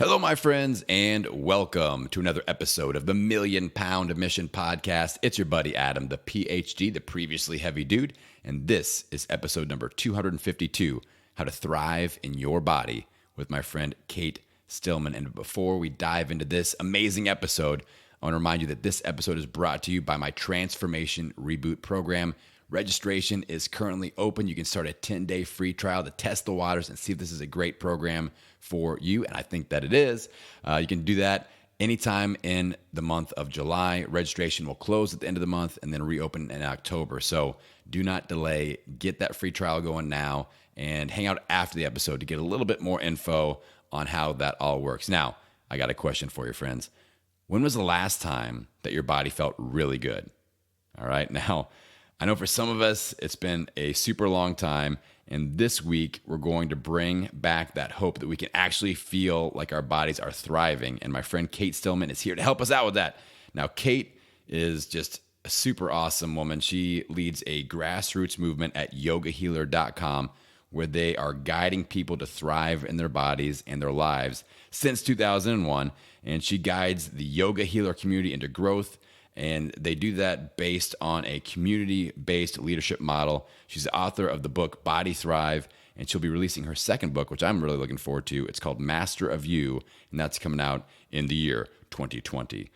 Hello, my friends, and welcome to another episode of the Million Pound Mission Podcast. It's your buddy Adam, the PhD, the previously heavy dude, and this is episode number 252, How to Thrive in Your Body, with my friend Cate Stillman. And before we dive into this amazing episode, I want to remind you that this episode is brought to you by my Transformation Reboot program. Registration is currently open. You can start a 10-day free trial to test the waters and see if this is a great program for you, and I think that it is. You can do that anytime in the month of July. Registration will close at the end of the month and then reopen in October. So do not delay. Get that free trial going now and hang out after the episode to get a little bit more info on how that all works. Now, I got a question for you, friends. When was the last time that your body felt really good? All right. Now, I know for some of us, it's been a super long time. And this week, we're going to bring back that hope that we can actually feel like our bodies are thriving. And my friend Cate Stillman is here to help us out with that. Now, Cate is just a super awesome woman. She leads a grassroots movement at Yogahealer.com, where they are guiding people to thrive in their bodies and their lives since 2001. And she guides the Yogahealer community into growth. And they do that based on a community-based leadership model. She's the author of the book Body Thrive, and she'll be releasing her second book, which I'm really looking forward to. It's called Master of You, and that's coming out in the year 2020.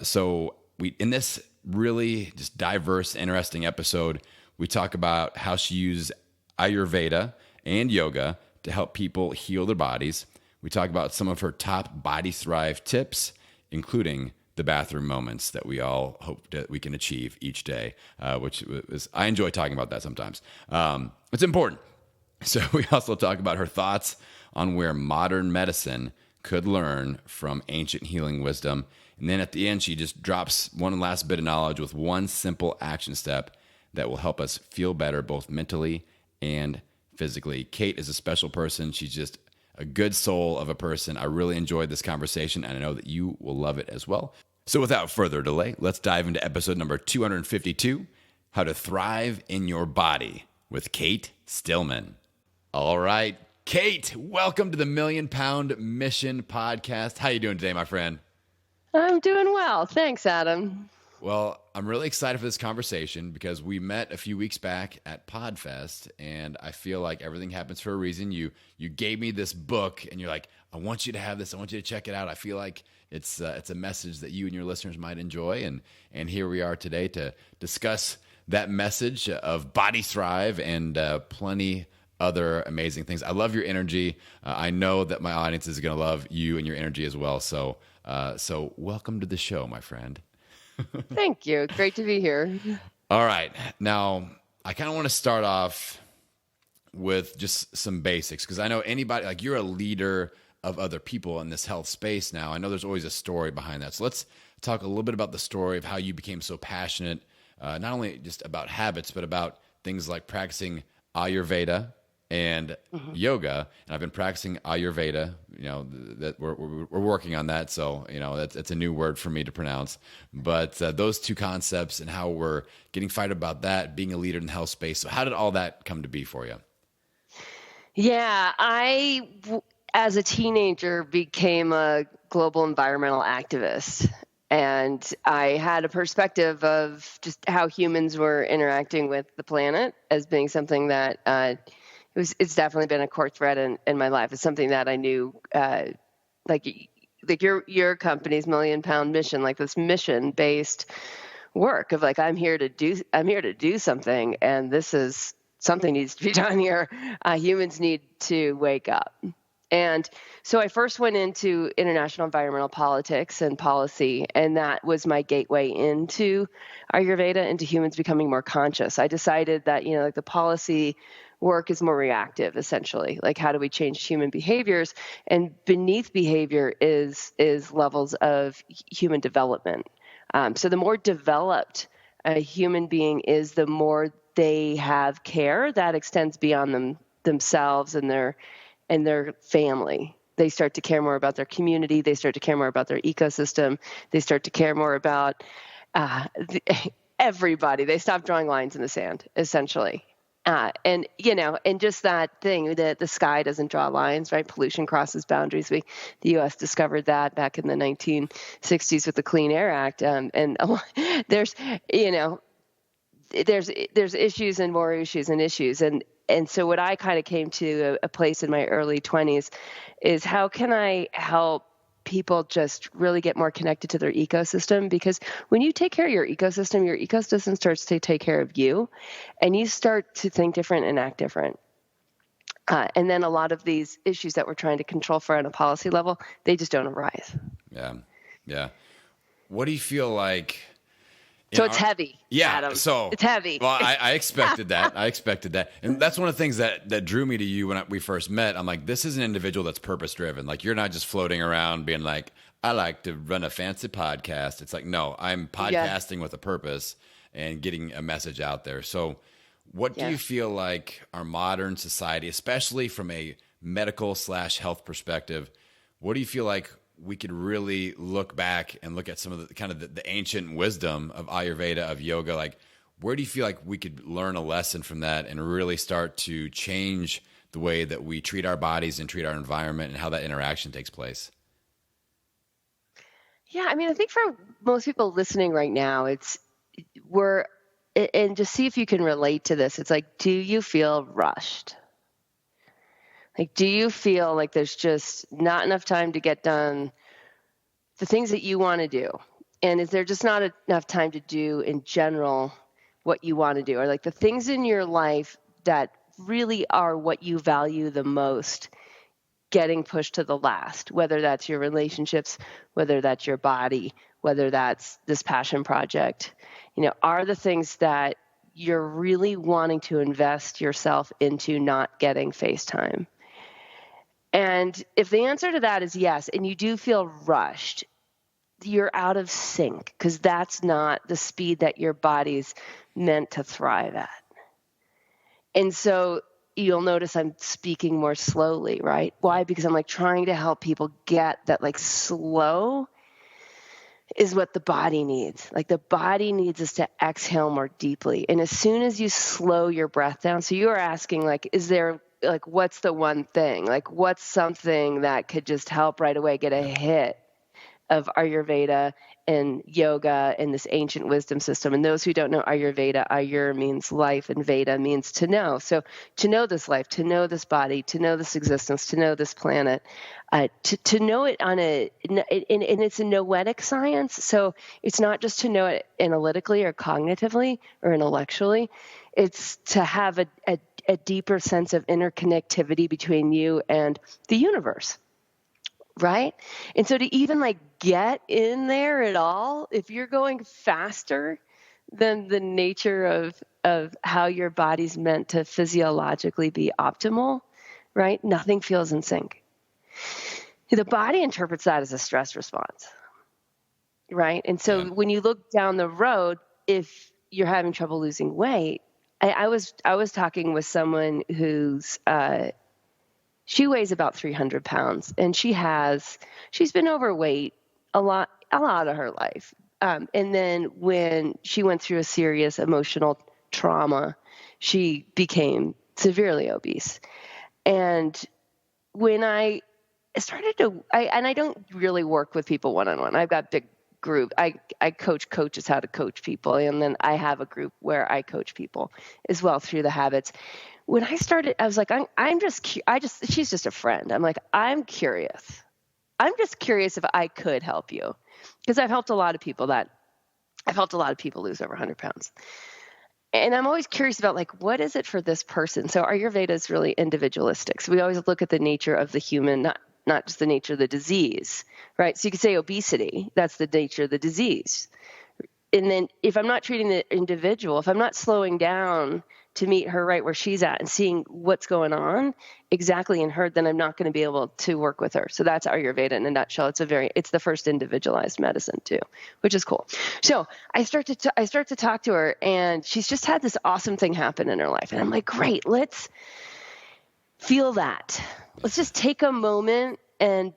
So in this really just diverse, interesting episode, we talk about how she uses Ayurveda and yoga to help people heal their bodies. We talk about some of her top Body Thrive tips, including the bathroom moments that we all hope that we can achieve each day, which is, I enjoy talking about that sometimes. It's important. So we also talk about her thoughts on where modern medicine could learn from ancient healing wisdom. And then at the end, she just drops one last bit of knowledge with one simple action step that will help us feel better, both mentally and physically. Cate is a special person. She's just a good soul of a person. I really enjoyed this conversation, and I know that you will love it as well. So without further delay, let's dive into episode number 252, How to Thrive in Your Body with Cate Stillman. All right, Cate, welcome to the Million Pound Mission Podcast. How you doing today, my friend? I'm doing well. Thanks, Adam. Well, I'm really excited for this conversation because we met a few weeks back at PodFest, and I feel like everything happens for a reason. You gave me this book, and you're like, I want you to have this. I want you to check it out. I feel like it's a message that you and your listeners might enjoy, and here we are today to discuss that message of Body Thrive and plenty other amazing things. I love your energy. I know that my audience is going to love you and your energy as well. So welcome to the show, my friend. Thank you. Great to be here. All right. Now, I kind of want to start off with just some basics because I know anybody, like you're a leader of other people in this health space now. I know there's always a story behind that. So let's talk a little bit about the story of how you became so passionate, not only just about habits, but about things like practicing Ayurveda and yoga. And I've been practicing Ayurveda, that we're working on that. So, that's a new word for me to pronounce, but those two concepts and how we're getting fired about that, being a leader in the health space. So how did all that come to be for you? Yeah, as a teenager, became a global environmental activist. And I had a perspective of just how humans were interacting with the planet as being something that it's definitely been a core thread in my life. It's something that I knew, like your company's Million Pound Mission, like this mission based work of like, I'm here to do something, and this is something needs to be done here. Humans need to wake up. And so I first went into international environmental politics and policy, and that was my gateway into Ayurveda, into humans becoming more conscious. I decided that, like the policy work is more reactive, essentially. Like, how do we change human behaviors? And beneath behavior is levels of human development. So the more developed a human being is, the more they have care that extends beyond themselves and their family. They start to care more about their community. They start to care more about their ecosystem. They start to care more about everybody. They stop drawing lines in the sand, essentially. And, and just that thing that the sky doesn't draw lines, right? Pollution crosses boundaries. The U.S. discovered that back in the 1960s with the Clean Air Act. And there's, there's issues and more issues and issues. And so what I kind of came to a place in my early 20s is how can I help people just really get more connected to their ecosystem? Because when you take care of your ecosystem starts to take care of you, and you start to think different and act different. And then a lot of these issues that we're trying to control for on a policy level, they just don't arise. Yeah. Yeah. What do you feel like? So it's heavy. Yeah. Adam. So it's heavy. Well, I expected that. And that's one of the things that drew me to you when we first met. I'm like, this is an individual that's purpose driven. Like, you're not just floating around being like, I like to run a fancy podcast. It's like, no, I'm podcasting with a purpose and getting a message out there. So what do you feel like our modern society, especially from a medical / health perspective, what do you feel like we could really look back and look at some of the kind of the ancient wisdom of Ayurveda, of yoga? Like, where do you feel like we could learn a lesson from that and really start to change the way that we treat our bodies and treat our environment and how that interaction takes place? Yeah. I mean, I think for most people listening right now, and just see if you can relate to this. It's like, do you feel rushed? Like, do you feel like there's just not enough time to get done the things that you want to do? And is there just not enough time to do in general what you want to do? Or like the things in your life that really are what you value the most getting pushed to the last, whether that's your relationships, whether that's your body, whether that's this passion project, are the things that you're really wanting to invest yourself into not getting face time? And if the answer to that is yes, and you do feel rushed, you're out of sync, because that's not the speed that your body's meant to thrive at. And so you'll notice I'm speaking more slowly, right? Why? Because I'm like trying to help people get that, like, slow is what the body needs. Like, the body needs us to exhale more deeply. And as soon as you slow your breath down, so you're asking, like, is there, like, what's the one thing? Like, what's something that could just help right away get a hit of Ayurveda and yoga and this ancient wisdom system? And those who don't know Ayurveda, Ayur means life and Veda means to know. So to know this life, to know this body, to know this existence, to know this planet, to know it on and it's a noetic science. So it's not just to know it analytically or cognitively or intellectually. It's to have a deeper sense of interconnectivity between you and the universe. Right? And so to even like get in there at all, if you're going faster than the nature of how your body's meant to physiologically be optimal, right? Nothing feels in sync. The body interprets that as a stress response, right? And so when you look down the road, if you're having trouble losing weight, I was talking with someone who's she weighs about 300 pounds, and she's been overweight a lot of her life. And then when she went through a serious emotional trauma, she became severely obese. And when I started to, I don't really work with people one-on-one. I've got big group. I coach coaches how to coach people. And then I have a group where I coach people as well through the habits. When I started, I was like, she's just a friend. I'm like, I'm curious. I'm just curious if I could help you, because I've helped a lot of people lose over 100 pounds. And I'm always curious about, like, what is it for this person? So Ayurveda is really individualistic. So we always look at the nature of the human, not just the nature of the disease, right? So you could say obesity, that's the nature of the disease. And then if I'm not treating the individual, if I'm not slowing down to meet her right where she's at and seeing what's going on exactly in her, then I'm not going to be able to work with her. So that's Ayurveda in a nutshell. It's the first individualized medicine too, which is cool. So I start to talk to her, and she's just had this awesome thing happen in her life. And I'm like, great, let's feel that. Let's just take a moment and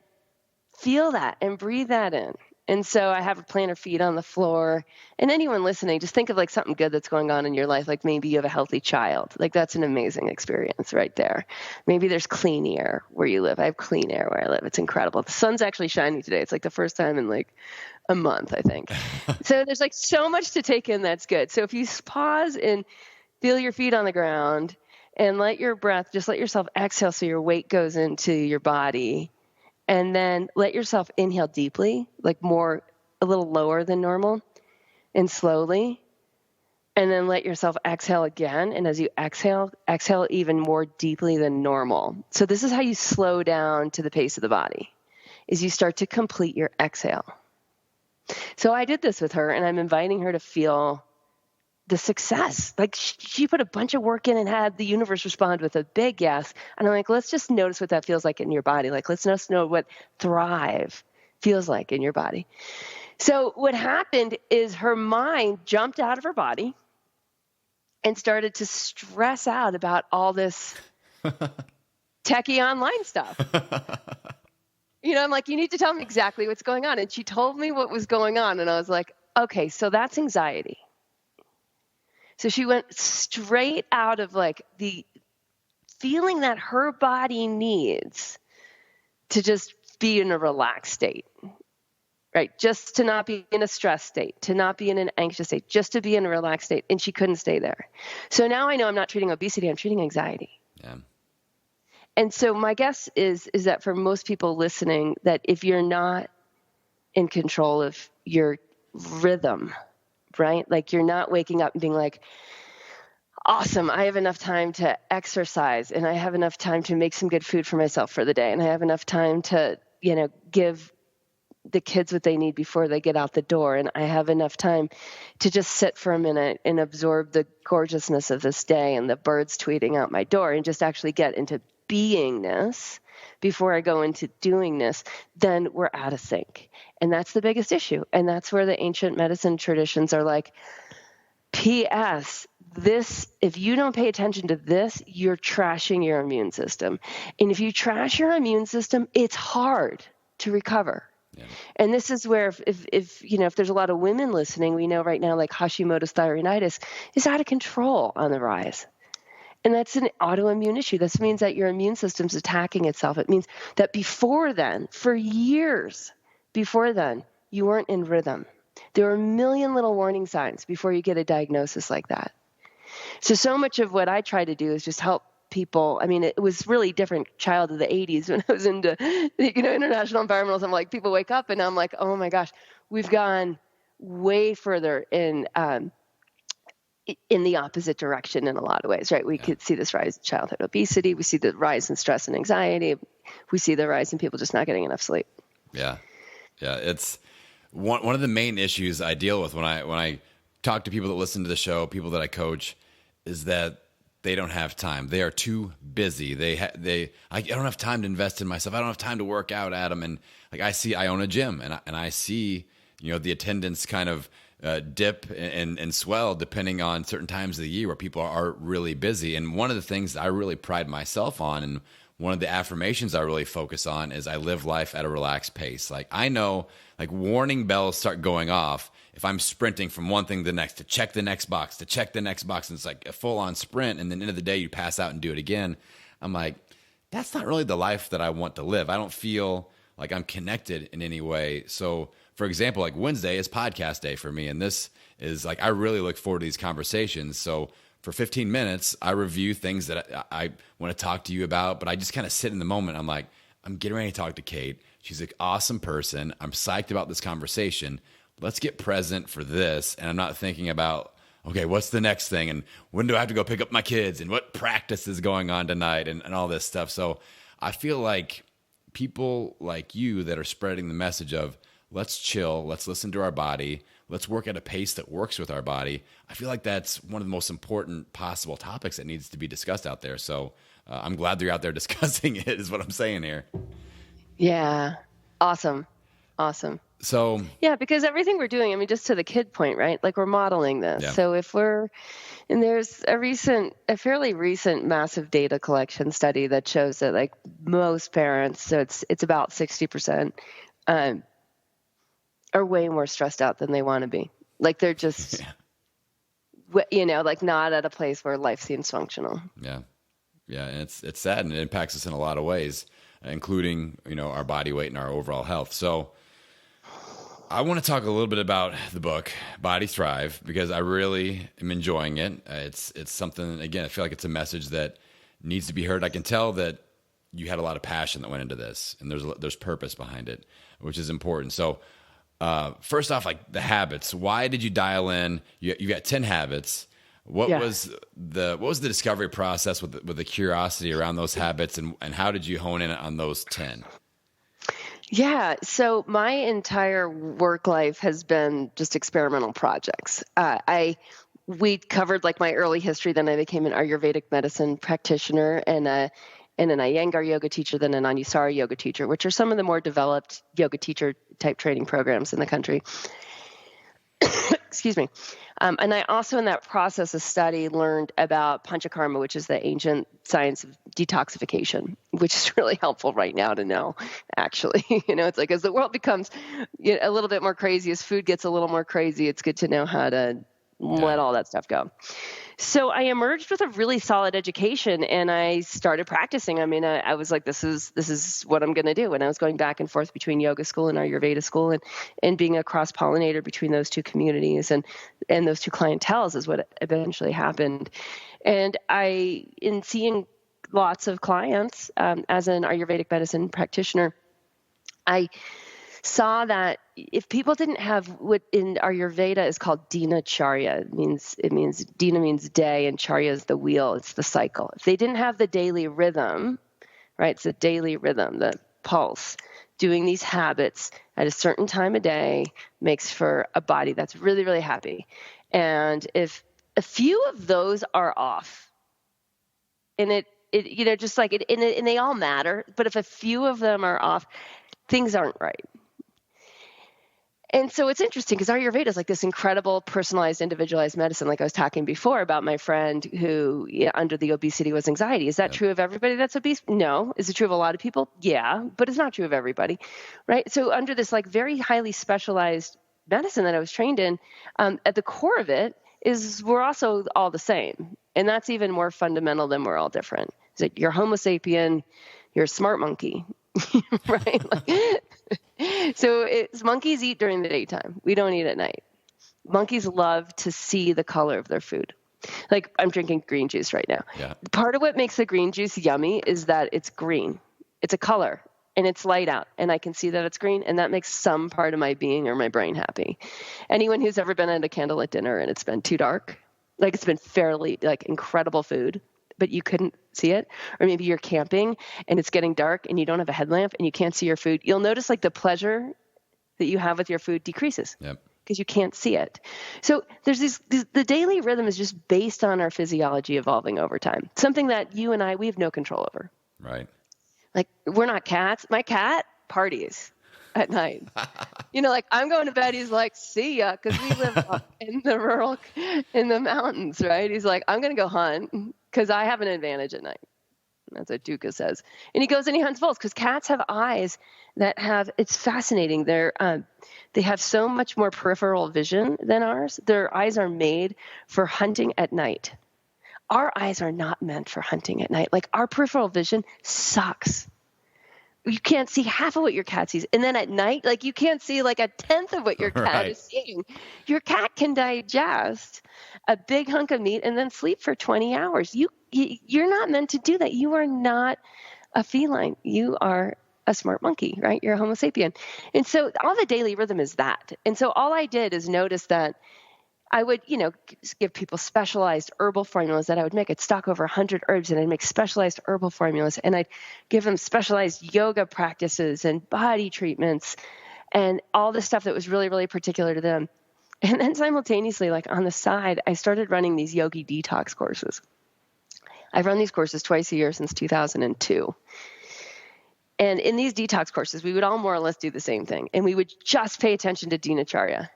feel that and breathe that in. And so I have her plant her feet on the floor. And anyone listening, just think of like something good that's going on in your life. Like maybe you have a healthy child. Like that's an amazing experience right there. Maybe there's clean air where you live. I have clean air where I live. It's incredible. The sun's actually shining today. It's like the first time in like a month, I think. So there's like so much to take in that's good. So if you pause and feel your feet on the ground and let your breath, just let yourself exhale so your weight goes into your body. And then let yourself inhale deeply, like a little lower than normal and slowly. And then let yourself exhale again. And as you exhale even more deeply than normal. So this is how you slow down to the pace of the body, is you start to complete your exhale. So I did this with her, and I'm inviting her to feel the success. Like she put a bunch of work in and had the universe respond with a big yes. And I'm like, let's just notice what that feels like in your body. Like, let's just know what thrive feels like in your body. So what happened is her mind jumped out of her body and started to stress out about all this techie online stuff. I'm like, you need to tell me exactly what's going on. And she told me what was going on. And I was like, okay, so that's anxiety. So she went straight out of like the feeling that her body needs to just be in a relaxed state, right? Just to not be in a stress state, to not be in an anxious state, just to be in a relaxed state. And she couldn't stay there. So now I know I'm not treating obesity, I'm treating anxiety. Yeah. And so my guess is that for most people listening, that if you're not in control of your rhythm, right? Like you're not waking up and being like, awesome, I have enough time to exercise and I have enough time to make some good food for myself for the day. And I have enough time to, give the kids what they need before they get out the door. And I have enough time to just sit for a minute and absorb the gorgeousness of this day and the birds tweeting out my door and just actually get into beingness before I go into doingness, then we're out of sync. And that's the biggest issue. And that's where the ancient medicine traditions are like, P.S., if you don't pay attention to this, you're trashing your immune system. And if you trash your immune system, it's hard to recover. Yeah. And this is where if there's a lot of women listening, we know right now like Hashimoto's thyroiditis is out of control on the rise. And that's an autoimmune issue. This means that your immune system's attacking itself. It means that before then, for years before then, you weren't in rhythm. There were a million little warning signs before you get a diagnosis like that. So much of what I try to do is just help people. I mean, it was really different child of the 80s when I was into, international environmentalism. Like people wake up and I'm like, oh my gosh, we've gone way further in the opposite direction in a lot of ways, right? We could see this rise in childhood obesity. We see the rise in stress and anxiety. We see the rise in people just not getting enough sleep. Yeah. Yeah. It's one of the main issues I deal with when I talk to people that listen to the show, people that I coach, is that they don't have time. They are too busy. I don't have time to invest in myself. I don't have time to work out, Adam. And like I own a gym and I see, the attendance kind of dip and swell depending on certain times of the year where people are really busy. And one of the things that I really pride myself on, and one of the affirmations I really focus on, is I live life at a relaxed pace. Like I know, like warning bells start going off if I'm sprinting from one thing to the next, to check the next box, and it's like a full on sprint. And then end of the day, you pass out and do it again. I'm like, that's not really the life that I want to live. I don't feel like I'm connected in any way. So for example, like Wednesday is podcast day for me. And this is like, I really look forward to these conversations. So for 15 minutes, I review things that I want to talk to you about, but I just kind of sit in the moment. I'm like, I'm getting ready to talk to Cate. She's an awesome person. I'm psyched about this conversation. Let's get present for this. And I'm not thinking about, okay, what's the next thing? And when do I have to go pick up my kids? And what practice is going on tonight? And all this stuff. So I feel like people like you that are spreading the message of let's chill, let's listen to our body, let's work at a pace that works with our body. I feel like that's one of the most important possible topics that needs to be discussed out there. So I'm glad that you're out there discussing it, is what I'm saying here. Yeah. Awesome. So yeah, because everything we're doing, I mean, just to the kid point, right? Like we're modeling this. Yeah. So and there's a fairly recent massive data collection study that shows that like most parents, so it's about 60%, are way more stressed out than they want to be. Like they're just, like not at a place where life seems functional. Yeah. Yeah. And it's sad, and it impacts us in a lot of ways, including, our body weight and our overall health. So I want to talk a little bit about the book, Body Thrive, because I really am enjoying it. It's something, again, I feel like it's a message that needs to be heard. I can tell that you had a lot of passion that went into this, and there's purpose behind it, which is important. So first off, like the habits, why did you dial in? You got 10 habits. What was the discovery process with the curiosity around those habits, and how did you hone in on those 10? Yeah. So my entire work life has been just experimental projects. We covered like my early history. Then I became an Ayurvedic medicine practitioner and an Iyengar yoga teacher, then an Anusara yoga teacher, which are some of the more developed yoga teacher type training programs in the country. Excuse me. And I also, in that process of study, learned about panchakarma, which is the ancient science of detoxification, which is really helpful right now to know, actually. It's like as the world becomes a little bit more crazy, as food gets a little more crazy, it's good to know how to let all that stuff go. So I emerged with a really solid education, and I started practicing. I mean, I was like, this is what I'm going to do. And I was going back and forth between yoga school and Ayurveda school, and being a cross pollinator between those two communities and those two clienteles is what eventually happened. And in seeing lots of clients as an Ayurvedic medicine practitioner, I saw that if people didn't have what in Ayurveda is called dinacharya, it means dina means day and charya is the wheel, it's the cycle. If they didn't have the daily rhythm, right? It's the daily rhythm, the pulse. Doing these habits at a certain time of day makes for a body that's really, really happy. And if a few of those are off, and and they all matter, but if a few of them are off, things aren't right. And so it's interesting because Ayurveda is like this incredible personalized, individualized medicine. Like I was talking before about my friend who under the obesity was anxiety. Is that true of everybody that's obese? No. Is it true of a lot of people? Yeah, but it's not true of everybody, right? So under this like very highly specialized medicine that I was trained in, at the core of it is we're also all the same. And that's even more fundamental than we're all different. It's like you're Homo sapien, you're a smart monkey, right? So monkeys eat during the daytime. We don't eat at night. Monkeys love to see the color of their food. Like I'm drinking green juice right now. Yeah. Part of what makes the green juice yummy is that it's green. It's a color and it's light out and I can see that it's green, and that makes some part of my being or my brain happy. Anyone who's ever been at a candlelit dinner and it's been too dark, like it's been fairly like incredible food, but you couldn't see it, or maybe you're camping and it's getting dark and you don't have a headlamp and you can't see your food, you'll notice like the pleasure that you have with your food decreases because you can't see it. So there's the daily rhythm is just based on our physiology evolving over time, something that you and I, we have no control over. Right. Like we're not cats. My cat parties at night. Like I'm going to bed. He's like, see ya. Cause we live up in the mountains, right? He's like, I'm going to go hunt because I have an advantage at night. That's what Duca says. And he goes and he hunts wolves because cats have eyes that it's fascinating. They have so much more peripheral vision than ours. Their eyes are made for hunting at night. Our eyes are not meant for hunting at night. Like our peripheral vision sucks. You can't see half of what your cat sees. And then at night, like you can't see like a tenth of what your cat is seeing. Your cat can digest a big hunk of meat and then sleep for 20 hours. You're not meant to do that. You are not a feline. You are a smart monkey, right? You're a Homo sapien. And so all the daily rhythm is that. And so all I did is notice that I would, give people specialized herbal formulas that I would make. I'd stock over 100 herbs and I'd make specialized herbal formulas, and I'd give them specialized yoga practices and body treatments and all the stuff that was really, really particular to them. And then simultaneously, like on the side, I started running these yogi detox courses. I've run these courses twice a year since 2002. And in these detox courses, we would all more or less do the same thing. And we would just pay attention to dinacharya.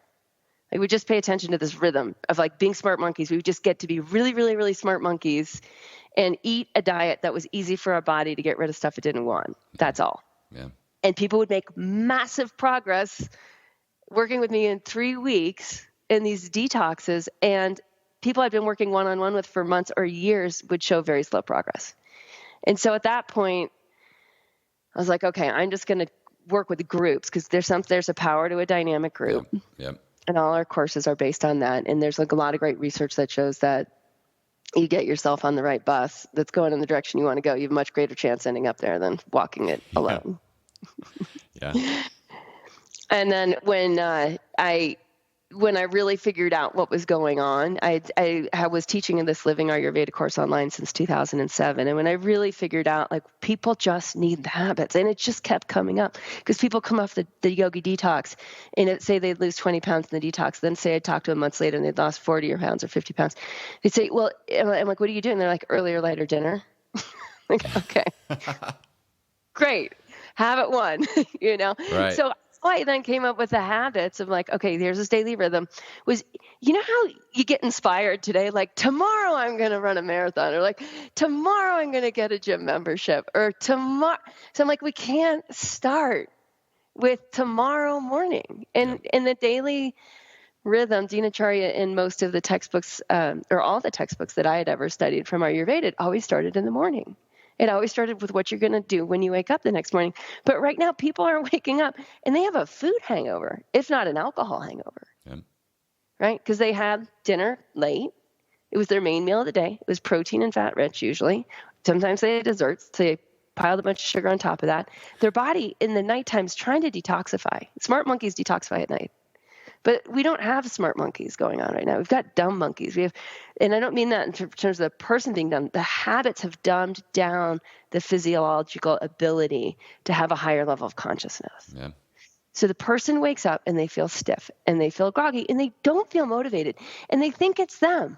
Like we just pay attention to this rhythm of like being smart monkeys. We would just get to be really, really, really smart monkeys and eat a diet that was easy for our body to get rid of stuff it didn't want. That's all. Yeah. And people would make massive progress working with me in 3 weeks in these detoxes, and people I've been working one-on-one with for months or years would show very slow progress. And so at that point, I was like, okay, I'm just going to work with groups, because there's a power to a dynamic group. Yep. And all our courses are based on that. And there's like a lot of great research that shows that you get yourself on the right bus that's going in the direction you want to go, you have a much greater chance ending up there than walking it alone. Yeah. And then when I really figured out what was going on, I was teaching in this Living Ayurveda course online since 2007. And when I really figured out, like, people just need the habits, and it just kept coming up, because people come off the yogi detox and say they'd lose 20 pounds in the detox. Then say I talked to them months later and they'd lost 40 pounds or 50 pounds. They'd say, well, I'm like, what are you doing? They're like, earlier, lighter dinner. Like, okay, great. Habit one, Right. So I then came up with the habits of like, okay, there's this daily rhythm. Was, how you get inspired today? Like, tomorrow I'm going to run a marathon, or like, tomorrow I'm going to get a gym membership, or tomorrow. So I'm like, we can't start with tomorrow morning. And in the daily rhythm, Dinacharya, in most of the textbooks, or all the textbooks that I had ever studied from Ayurveda, it always started in the morning. It always started with what you're going to do when you wake up the next morning. But right now, people are waking up and they have a food hangover, if not an alcohol hangover, right? Because they had dinner late. It was their main meal of the day. It was protein and fat rich, usually. Sometimes they had desserts. So they piled a bunch of sugar on top of that. Their body in the nighttime is trying to detoxify. Smart monkeys detoxify at night. But we don't have smart monkeys going on right now. We've got dumb monkeys. And I don't mean that in terms of the person being dumb. The habits have dumbed down the physiological ability to have a higher level of consciousness. Yeah. So the person wakes up and they feel stiff and they feel groggy and they don't feel motivated and they think it's them.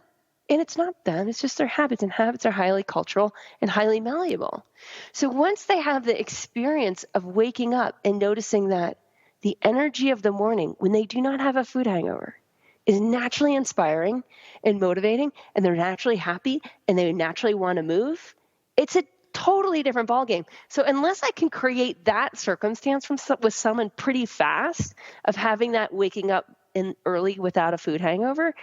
And it's not them. It's just their habits. And habits are highly cultural and highly malleable. So once they have the experience of waking up and noticing that the energy of the morning, when they do not have a food hangover, is naturally inspiring and motivating, and they're naturally happy, and they naturally want to move, it's a totally different ballgame. So unless I can create that circumstance with someone pretty fast of having that waking up in early without a food hangover,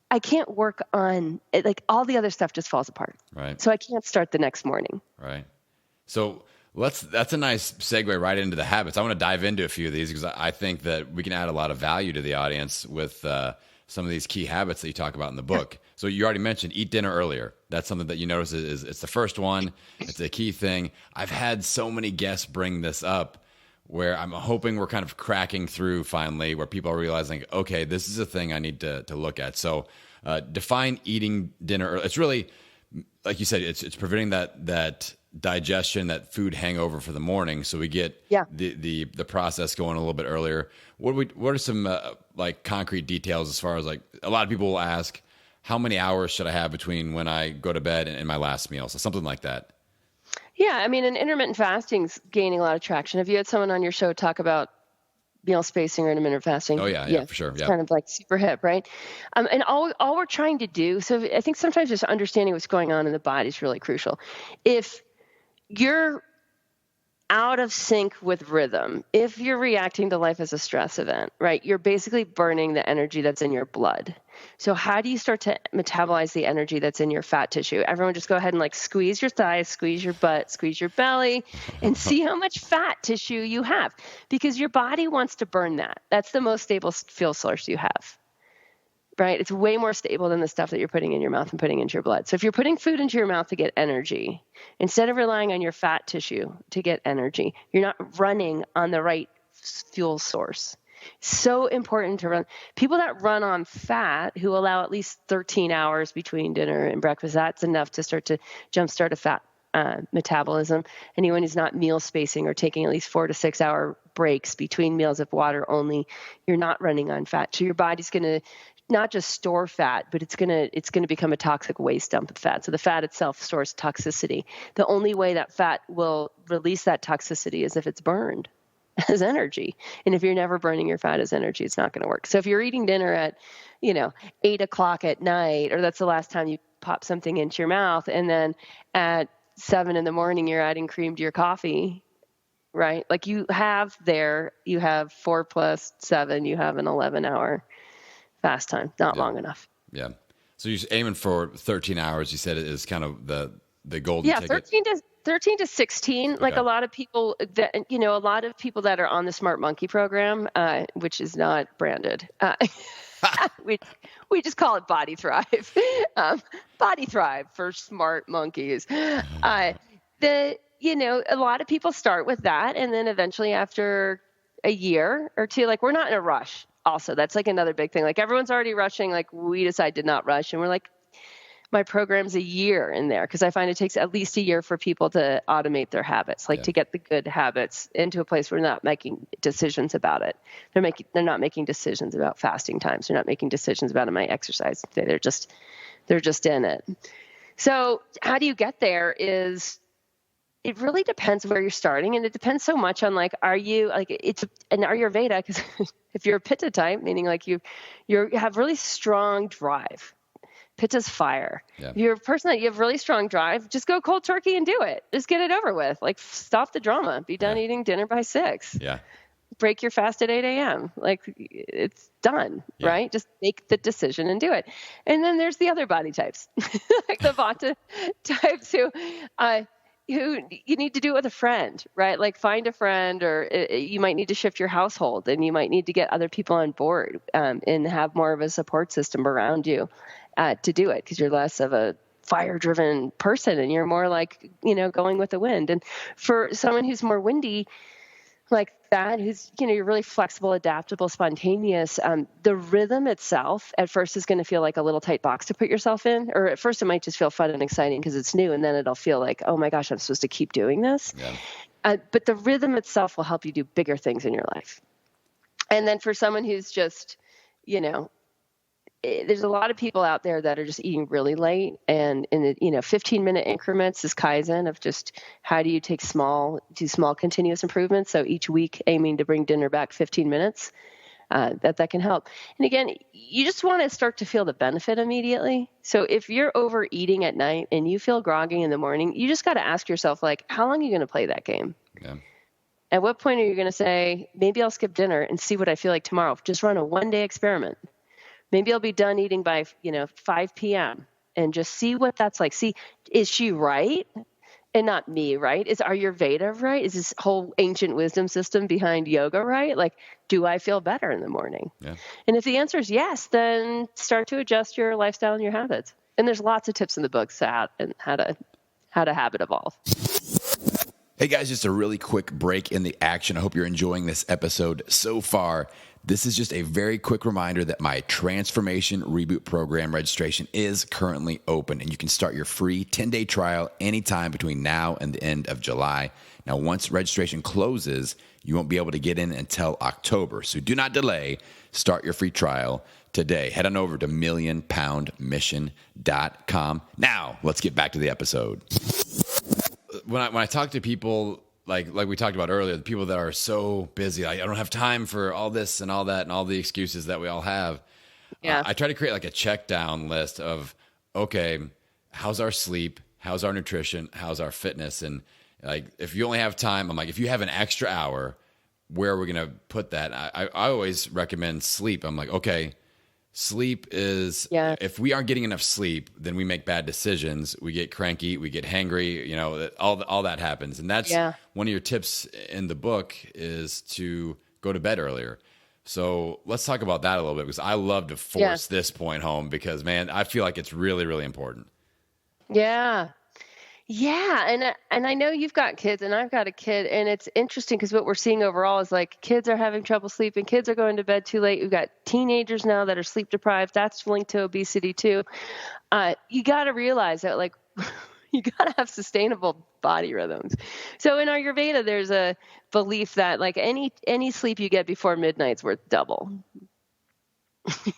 I can't work on it. Like, all the other stuff just falls apart. Right. So I can't start the next morning. Right. So that's a nice segue right into the habits. I want to dive into a few of these because I think that we can add a lot of value to the audience with some of these key habits that you talk about in the book. So you already mentioned eat dinner earlier. That's something that you notice is it's the first one. It's a key thing. I've had so many guests bring this up where I'm hoping we're kind of cracking through finally, where people are realizing, okay, this is a thing I need to look at. So define eating dinner early. It's really, like you said, it's preventing that digestion, that food hangover for the morning, so we get the process going a little bit earlier. What are some like concrete details as far as, like, a lot of people will ask, how many hours should I have between when I go to bed and my last meal? So something like that. Yeah, I mean, and intermittent fasting's gaining a lot of traction. Have you had someone on your show talk about meal spacing or intermittent fasting? Oh yeah, for sure. It's kind of like super hip, right? And all we're trying to do, so I think sometimes just understanding what's going on in the body is really crucial. If you're out of sync with rhythm, if you're reacting to life as a stress event, right, you're basically burning the energy that's in your blood. So how do you start to metabolize the energy that's in your fat tissue? Everyone just go ahead and like squeeze your thighs, squeeze your butt, squeeze your belly, and see how much fat tissue you have, because your body wants to burn that. That's the most stable fuel source you have. Right? It's way more stable than the stuff that you're putting in your mouth and putting into your blood. So if you're putting food into your mouth to get energy, instead of relying on your fat tissue to get energy, you're not running on the right fuel source. So important to run. People that run on fat, who allow at least 13 hours between dinner and breakfast, that's enough to start to jumpstart a fat metabolism. Anyone who's not meal spacing or taking at least 4 to 6 hour breaks between meals of water only, you're not running on fat. So your body's going to not just store fat, but it's going to become a toxic waste dump of fat. So the fat itself stores toxicity. The only way that fat will release that toxicity is if it's burned as energy. And if you're never burning your fat as energy, it's not going to work. So if you're eating dinner at, 8:00 at night, or that's the last time you pop something into your mouth, and then at 7 a.m, you're adding cream to your coffee, right? Like you have 4 plus 7, you have an 11-hour fast time, not long enough. Yeah. So you're aiming for 13 hours. You said it is kind of the golden ticket. 13 to 16. Okay. Like a lot of people that are on the Smart Monkey program, which is not branded. We just call it Body Thrive. Body Thrive for smart monkeys. A lot of people start with that, and then eventually after a year or two, like we're not in a rush. Also, that's like another big thing. Like everyone's already rushing. Like we decide to not rush, and we're like, my program's a year in there because I find it takes at least a year for people to automate their habits, like to get the good habits into a place where they're not making decisions about it. They're not making decisions about fasting times. They're not making decisions about my exercise. They're just in it. So how do you get there it really depends where you're starting. And it depends so much on are you it's an Ayurveda, because if you're a Pitta type, meaning like you have really strong drive. Pitta's fire. Yeah. If you're a person that you have really strong drive, just go cold turkey and do it. Just get it over with. Like stop the drama. Be done eating dinner by 6. Yeah. Break your fast at 8 a.m. Like it's done, right? Just make the decision and do it. And then there's the other body types, like the Vata types who you need to do it with a friend, right? Like find a friend, or you might need to shift your household, and you might need to get other people on board and have more of a support system around you to do it, because you're less of a fire-driven person and you're more like, going with the wind. And for someone who's more windy like that, who's, you're really flexible, adaptable, spontaneous, the rhythm itself at first is going to feel like a little tight box to put yourself in, or at first it might just feel fun and exciting because it's new, and then it'll feel like, oh my gosh, I'm supposed to keep doing this. Yeah. But the rhythm itself will help you do bigger things in your life. And then for someone who's just, there's a lot of people out there that are just eating really late, and in the 15-minute increments is Kaizen of just how do you do small continuous improvements. So each week aiming to bring dinner back 15 minutes, that can help. And again, you just want to start to feel the benefit immediately. So if you're overeating at night and you feel groggy in the morning, you just got to ask yourself, like, how long are you going to play that game? Yeah. At what point are you going to say, maybe I'll skip dinner and see what I feel like tomorrow? Just run a one-day experiment. Maybe I'll be done eating by, 5 p.m. and just see what that's like. See, is she right? And not me, right? Is Ayurveda right? Is this whole ancient wisdom system behind yoga right? Like, do I feel better in the morning? Yeah. And if the answer is yes, then start to adjust your lifestyle and your habits. And there's lots of tips in the books how to habit evolve. Hey guys, just a really quick break in the action. I hope you're enjoying this episode so far. This is just a very quick reminder that my Transformation Reboot Program registration is currently open, and you can start your free 10-day trial anytime between now and the end of July. Now, once registration closes, you won't be able to get in until October. So do not delay. Start your free trial today. Head on over to millionpoundmission.com. Now, let's get back to the episode. When I talk to people, like we talked about earlier, the people that are so busy, I don't have time for all this and all that and all the excuses that we all have. Yeah. I try to create like a check down list of, okay, how's our sleep? How's our nutrition? How's our fitness? And like, if you only have time, I'm like, if you have an extra hour, where are we going to put that? I always recommend sleep. I'm like, okay, sleep is, if we aren't getting enough sleep, then we make bad decisions. We get cranky, we get hangry, all that happens. And that's one of your tips in the book is to go to bed earlier. So let's talk about that a little bit, because I love to force this point home because, man, I feel like it's really, really important. Yeah. Yeah. And I know you've got kids and I've got a kid, and it's interesting because what we're seeing overall is like kids are having trouble sleeping. Kids are going to bed too late. We've got teenagers now that are sleep deprived. That's linked to obesity too. You got to realize that like you got to have sustainable body rhythms. So in Ayurveda, there's a belief that like any sleep you get before midnight's worth double.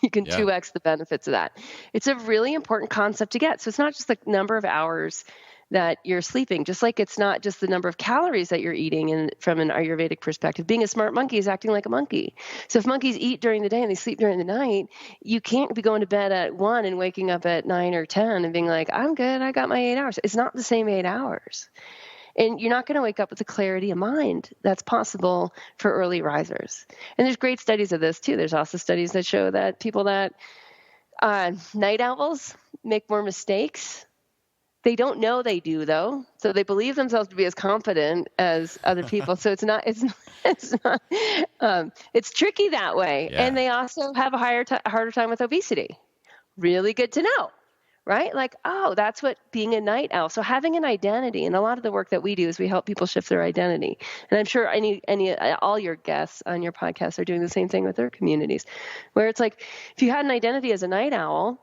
You can 2x the benefits of that. It's a really important concept to get. So it's not just the number of hours that you're sleeping, just like it's not just the number of calories that you're eating. And from an Ayurvedic perspective, being a smart monkey is acting like a monkey. So if monkeys eat during the day and they sleep during the night, you can't be going to bed at 1 and waking up at 9 or 10 and being like, I'm good, I got my 8 hours. It's not the same 8 hours. And you're not going to wake up with the clarity of mind that's possible for early risers. And there's great studies of this too. There's also studies that show that people that night owls make more mistakes. They don't know they do, though. So they believe themselves to be as confident as other people. So it's tricky that way. Yeah. And they also have a harder time with obesity. Really good to know, right? Like, oh, that's what being a night owl. So having an identity, and a lot of the work that we do is we help people shift their identity. And I'm sure all your guests on your podcast are doing the same thing with their communities, where it's like, if you had an identity as a night owl,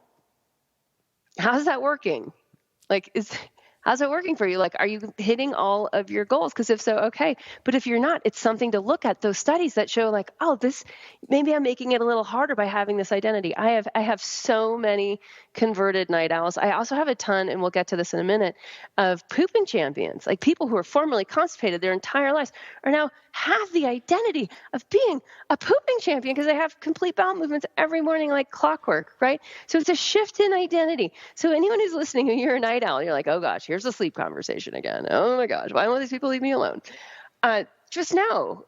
how's that working? Like, how's it working for you? Like, are you hitting all of your goals? Because if so, okay. But if you're not, it's something to look at. Those studies that show like, oh, maybe I'm making it a little harder by having this identity. I have so many converted night owls. I also have a ton, and we'll get to this in a minute, of pooping champions. Like people who were formerly constipated their entire lives are now have the identity of being a pooping champion because they have complete bowel movements every morning like clockwork, right? So it's a shift in identity. So anyone who's listening, when you're a night owl, you're like, oh gosh, here's the sleep conversation again. Oh my gosh, why won't these people leave me alone? Just know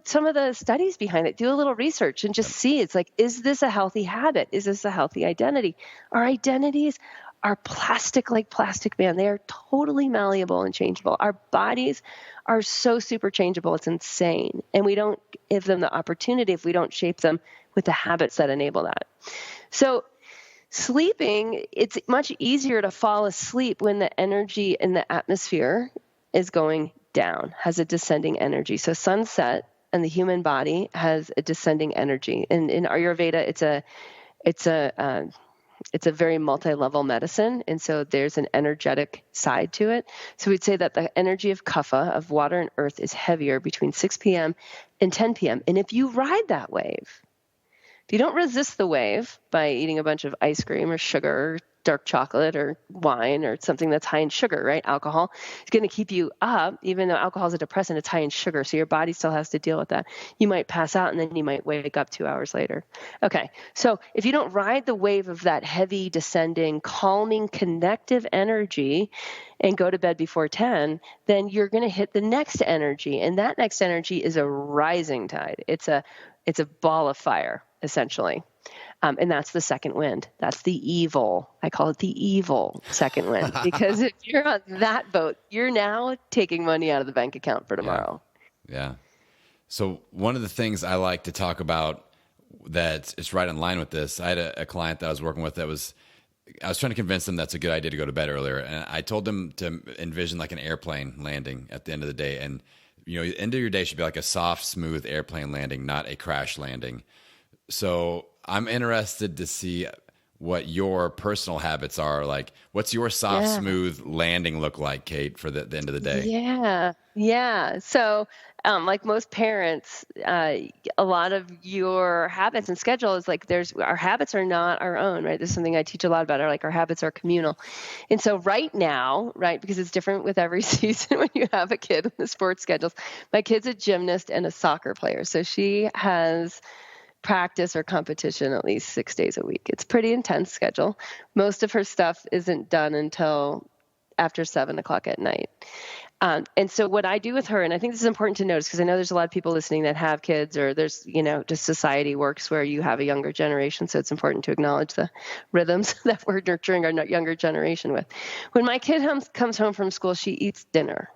some of the studies behind it. Do a little research and just see. It's like, is this a healthy habit? Is this a healthy identity? Our identities are plastic like plastic man. They are totally malleable and changeable. Our bodies are so super changeable. It's insane. And we don't give them the opportunity if we don't shape them with the habits that enable that. So sleeping, it's much easier to fall asleep when the energy in the atmosphere is going down, has a descending energy. So sunset and the human body has a descending energy. And in Ayurveda, it's a very multi-level medicine. And so there's an energetic side to it. So we'd say that the energy of kapha, of water and earth, is heavier between 6 p.m. and 10 p.m. And if you ride that wave, if you don't resist the wave by eating a bunch of ice cream or sugar or dark chocolate or wine or something that's high in sugar, right? Alcohol is going to keep you up, even though alcohol is a depressant, it's high in sugar. So your body still has to deal with that. You might pass out and then you might wake up 2 hours later. Okay. So if you don't ride the wave of that heavy, descending, calming, connective energy and go to bed before 10, then you're going to hit the next energy. And that next energy is a rising tide. It's a ball of fire, essentially. And that's the second wind. That's the evil. I call it the evil second wind, because if you're on that boat, you're now taking money out of the bank account for tomorrow. Yeah. So one of the things I like to talk about that is right in line with this, I had a client that I was working with I was trying to convince them that's a good idea to go to bed earlier. And I told them to envision like an airplane landing at the end of the day. And, the end of your day should be like a soft, smooth airplane landing, not a crash landing. So I'm interested to see what your personal habits are. Like, what's your soft, smooth landing look like, Cate, for the end of the day? Yeah. So, like most parents, a lot of your habits and schedule is like our habits are not our own, right? There's something I teach a lot about, our habits are communal. And so right now, right, because it's different with every season when you have a kid in the sports schedules, my kid's a gymnast and a soccer player. So she has practice or competition at least 6 days a week. It's pretty intense schedule. Most of her stuff isn't done until after 7:00 at night. And so what I do with her, and I think this is important to notice because I know there's a lot of people listening that have kids, or there's, just society works where you have a younger generation. So it's important to acknowledge the rhythms that we're nurturing our younger generation with. When my kid comes home from school, she eats dinner.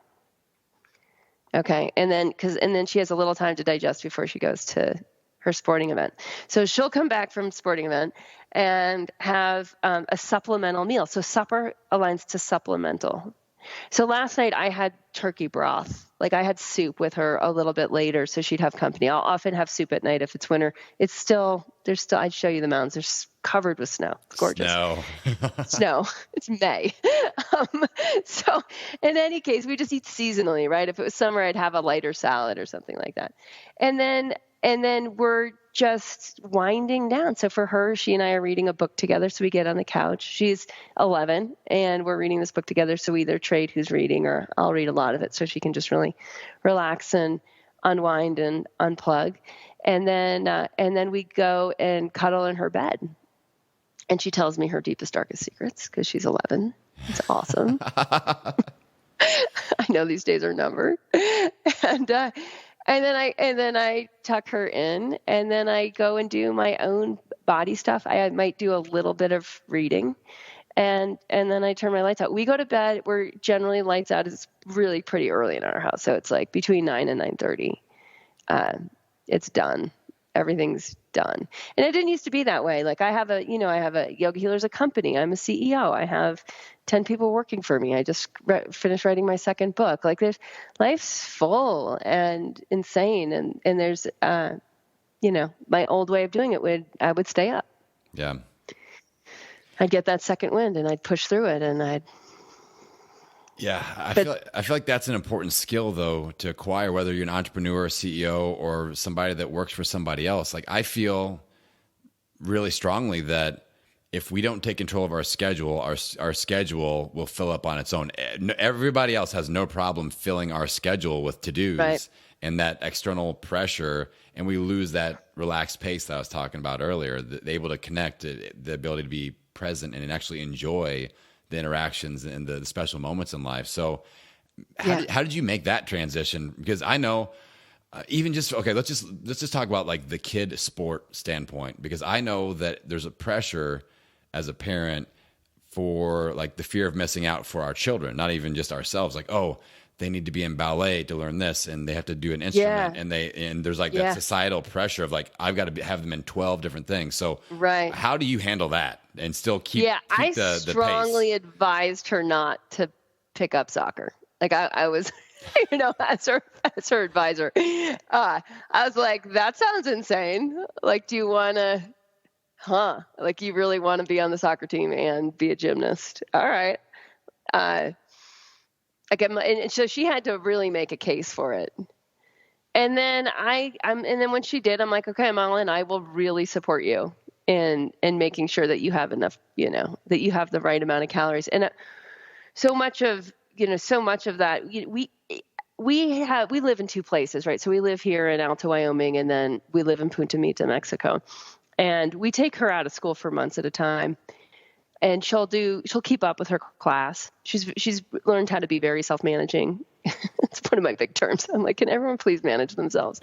Okay. And then she has a little time to digest before she goes to her sporting event. So she'll come back from sporting event and have a supplemental meal. So supper aligns to supplemental. So last night I had turkey broth. Like I had soup with her a little bit later, so she'd have company. I'll often have soup at night if it's winter. I'd show you the mountains. They're covered with snow. It's gorgeous. Snow. It's May. So in any case, we just eat seasonally, right? If it was summer, I'd have a lighter salad or something like that. And then we're just winding down. So for her, she and I are reading a book together. So we get on the couch. She's 11 and we're reading this book together. So we either trade who's reading or I'll read a lot of it so she can just really relax and unwind and unplug. And then we go and cuddle in her bed. And she tells me her deepest, darkest secrets because she's 11. It's awesome. I know these days are numbered. And then I tuck her in, and then I go and do my own body stuff. I might do a little bit of reading, and then I turn my lights out. We go to bed. We're generally lights out is really pretty early in our house, so it's like between 9 and 9:30. It's done. Everything's done. And it didn't used to be that way. Like I have a Yogahealer's a company. I'm a CEO. I have 10 people working for me. I just finished writing my second book. Like life's full and insane. And there's, my old way of doing it I would stay up. Yeah. I'd get that second wind and I'd push through it and Yeah, I feel like that's an important skill, though, to acquire, whether you're an entrepreneur, CEO, or somebody that works for somebody else. Like, I feel really strongly that if we don't take control of our schedule, our schedule will fill up on its own. Everybody else has no problem filling our schedule with to-dos Right. and that external pressure, and we lose that relaxed pace that I was talking about earlier, able to connect, the ability to be present and actually enjoy the interactions and the special moments in life. So how did you make that transition? Because I know let's just talk about like the kid sport standpoint, because I know that there's a pressure as a parent for like the fear of missing out for our children, not even just ourselves. Like, oh, they need to be in ballet to learn this, and they have to do an instrument, and there's like that societal pressure of like, I've got to have them in 12 different things. So Right. how do you handle that and still keep I the strongly pace? advised her not to pick up soccer. Like I was, as her advisor, I was like, that sounds insane. Like, do you want to, like, you really want to be on the soccer team and be a gymnast? All right. And so she had to really make a case for it. And then and then when she did, I'm like, okay, I'm all in. I will really support you in making sure that you have enough, that you have the right amount of calories. And so much of that, we live in two places, right? So we live here in Alto, Wyoming, and then we live in Punta Mita, Mexico. And we take her out of school for months at a time. And she'll keep up with her class. She's learned how to be very self-managing. It's one of my big terms. I'm like, can everyone please manage themselves?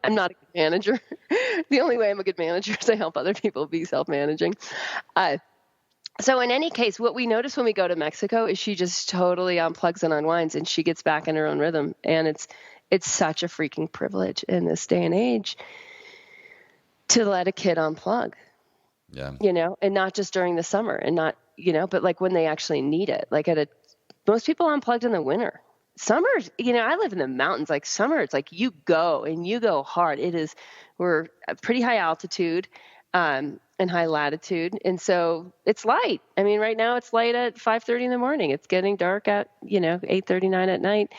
I'm not a good manager. The only way I'm a good manager is I help other people be self-managing. So in any case, what we notice when we go to Mexico is she just totally unplugs and unwinds, and she gets back in her own rhythm. And it's such a freaking privilege in this day and age to let a kid unplug. Yeah. And not just during the summer and not, but like when they actually need it. Like most people unplugged in the winter. Summer, I live in the mountains. Like summer, it's like you go and you go hard. We're at pretty high altitude and high latitude. And so it's light. I mean, right now it's light at 5:30 in the morning. It's getting dark at, 8:39 at night.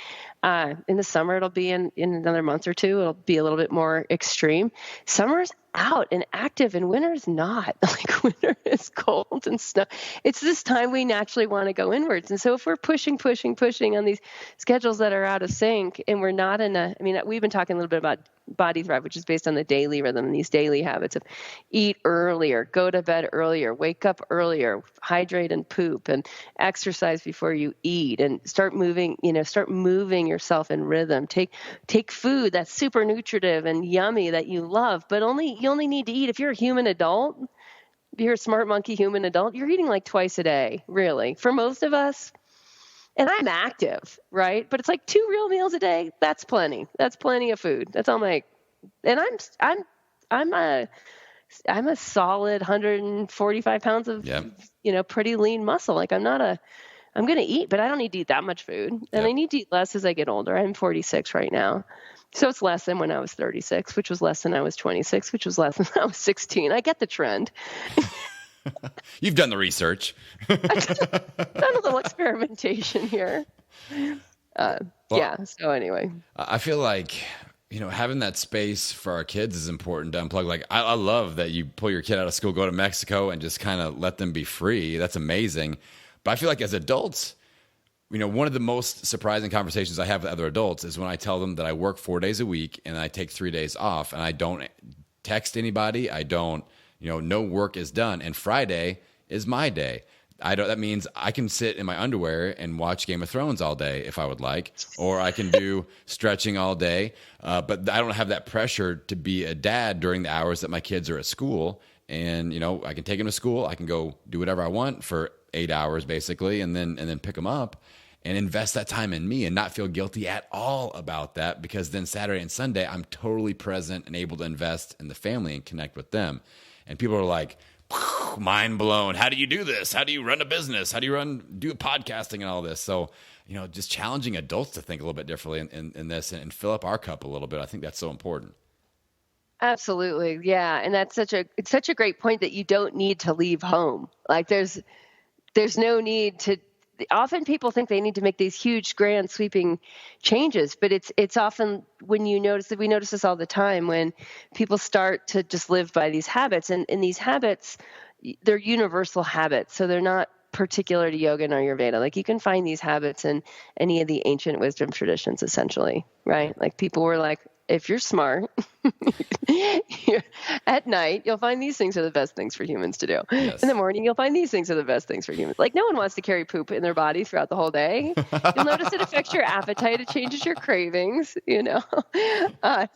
In the summer, it'll be in another month or two. It'll be a little bit more extreme. Summer's out and active, and winter's not. Like winter is cold and snow. It's this time we naturally want to go inwards. And so if we're pushing on these schedules that are out of sync, and we're not we've been talking a little bit about Body Thrive, which is based on the daily rhythm and these daily habits of eat earlier, go to bed earlier, wake up earlier, hydrate and poop, and exercise before you eat, and start moving yourself in rhythm. Take food that's super nutritive and yummy that you love, but you only need to eat, if you're a human adult, if you're a smart monkey human adult, you're eating like twice a day, really, for most of us. And I'm active, right? But it's like 2 real meals a day. That's plenty. That's plenty of food. That's all and I'm a solid 145 pounds of, pretty lean muscle. Like I'm going to eat, but I don't need to eat that much food. And I need to eat less as I get older. I'm 46 right now. So it's less than when I was 36, which was less than I was 26, which was less than I was 16. I get the trend. You've done the research. I've done a little experimentation here. So anyway. I feel like, having that space for our kids is important to unplug. Like, I love that you pull your kid out of school, go to Mexico, and just kind of let them be free. That's amazing. But I feel like as adults, one of the most surprising conversations I have with other adults is when I tell them that I work 4 days a week and I take 3 days off, and I don't text anybody. I don't, no work is done. And Friday is my day. that means I can sit in my underwear and watch Game of Thrones all day if I would like, or I can do stretching all day. But I don't have that pressure to be a dad during the hours that my kids are at school. And, I can take them to school. I can go do whatever I want for 8 hours basically, and then pick them up and invest that time in me and not feel guilty at all about that, because then Saturday and Sunday, I'm totally present and able to invest in the family and connect with them. And people are like, mind blown. How do you do this? How do you run a business? How do you do podcasting and all this? So, just challenging adults to think a little bit differently in this and fill up our cup a little bit. I think that's so important. Absolutely. Yeah. And it's such a great point that you don't need to leave home. Like there's no need to. Often people think they need to make these huge, grand, sweeping changes, but it's often when we notice this all the time, when people start to just live by these habits, and these habits, they're universal habits. So they're not particular to yoga and Ayurveda. Like you can find these habits in any of the ancient wisdom traditions, essentially, right? Like people were like, if you're smart, at night, you'll find these things are the best things for humans to do. Yes. In the morning, you'll find these things are the best things for humans. Like no one wants to carry poop in their body throughout the whole day. You'll notice it affects your appetite. It changes your cravings, And the other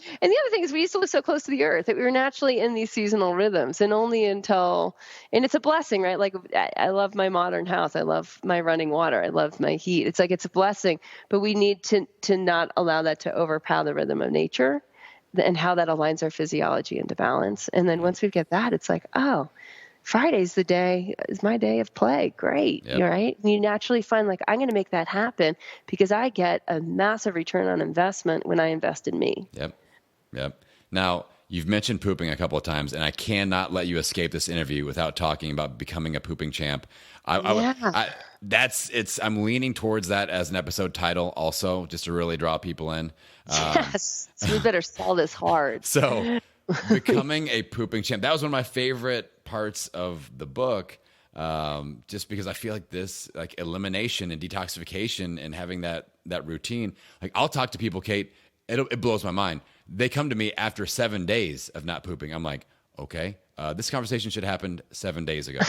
thing is we used to live so close to the earth that we were naturally in these seasonal rhythms, and it's a blessing, right? Like I love my modern house. I love my running water. I love my heat. It's like, it's a blessing, but we need to not allow that to overpower the rhythm of nature and how that aligns our physiology into balance. And then once we get that, it's like, oh, Friday's is my day of play. Great. Yep. Right. And you naturally find like, I'm going to make that happen because I get a massive return on investment when I invest in me. Yep. Now, you've mentioned pooping a couple of times, and I cannot let you escape this interview without talking about becoming a pooping champ. I'm leaning towards that as an episode title also, just to really draw people in. Yes. So we better sell this hard. So becoming a pooping champ, that was one of my favorite parts of the book. Just because I feel like this, like elimination and detoxification and having that routine, like I'll talk to people, Cate, it blows my mind. They come to me after 7 days of not pooping. I'm like, okay, this conversation should have happened 7 days ago.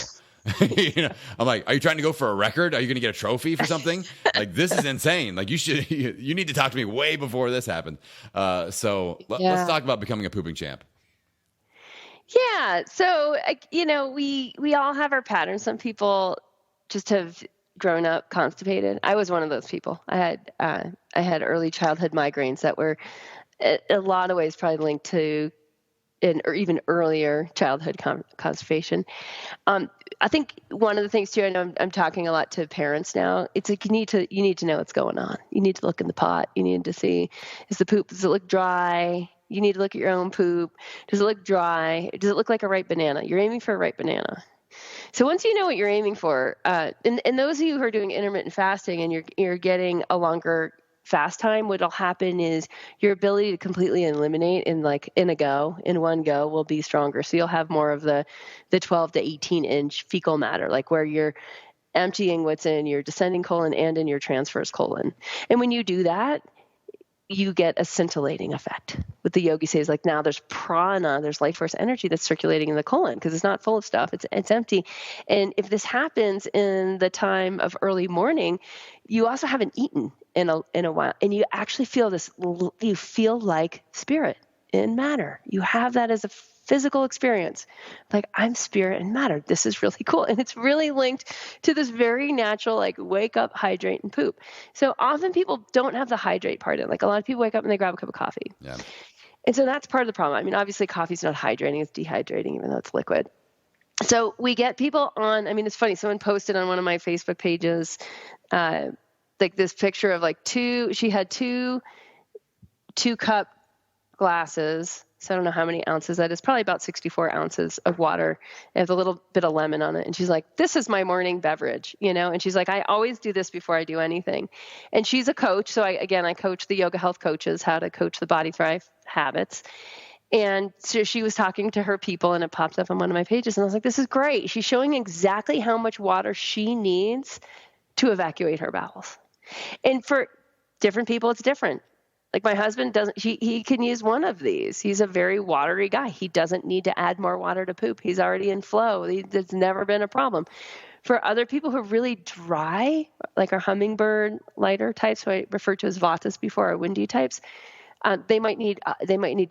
I'm like, are you trying to go for a record? Are you going to get a trophy for something? Like, this is insane. Like you need to talk to me way before this happened. Let's talk about becoming a pooping champ. Yeah. So, we all have our patterns. Some people just have grown up constipated. I was one of those people. I had early childhood migraines that were in a lot of ways probably linked to or even earlier childhood constipation. I think one of the things too, I know I'm talking a lot to parents now. It's like you need to know what's going on. You need to look in the pot. You need to see, does it look dry? You need to look at your own poop. Does it look dry? Does it look like a ripe banana? You're aiming for a ripe banana. So once you know what you're aiming for, and those of you who are doing intermittent fasting and you're getting a longer fast time, what'll happen is your ability to completely eliminate in one go will be stronger. So you'll have more of the 12 to 18 inch fecal matter, like where you're emptying what's in your descending colon and in your transverse colon. And when you do that, you get a scintillating effect. What the yogi says, like now there's prana, there's life force energy that's circulating in the colon because it's not full of stuff, it's empty. And if this happens in the time of early morning, you also haven't eaten in a while, and you actually feel you feel like spirit and matter. You have that as a physical experience. Like, I'm spirit and matter. This is really cool. And it's really linked to this very natural, like, wake up, hydrate, and poop. So often people don't have the hydrate part in. Like, a lot of people wake up and they grab a cup of coffee. Yeah. And so that's part of the problem. I mean, obviously coffee's not hydrating, it's dehydrating, even though it's liquid. So we get people on, I mean, it's funny. Someone posted on one of my Facebook pages, like this picture of like she had two cup glasses. So I don't know how many ounces that is, probably about 64 ounces of water. It has a little bit of lemon on it. And she's like, this is my morning beverage, And she's like, I always do this before I do anything. And she's a coach. So I coach the yoga health coaches how to coach the Body Thrive habits. And so she was talking to her people and it popped up on one of my pages. And I was like, this is great. She's showing exactly how much water she needs to evacuate her bowels. And for different people, it's different. Like my husband he can use one of these. He's a very watery guy. He doesn't need to add more water to poop. He's already in flow. It's never been a problem. For other people who are really dry, like our hummingbird lighter types, who I referred to as vatas before, our windy types, they might need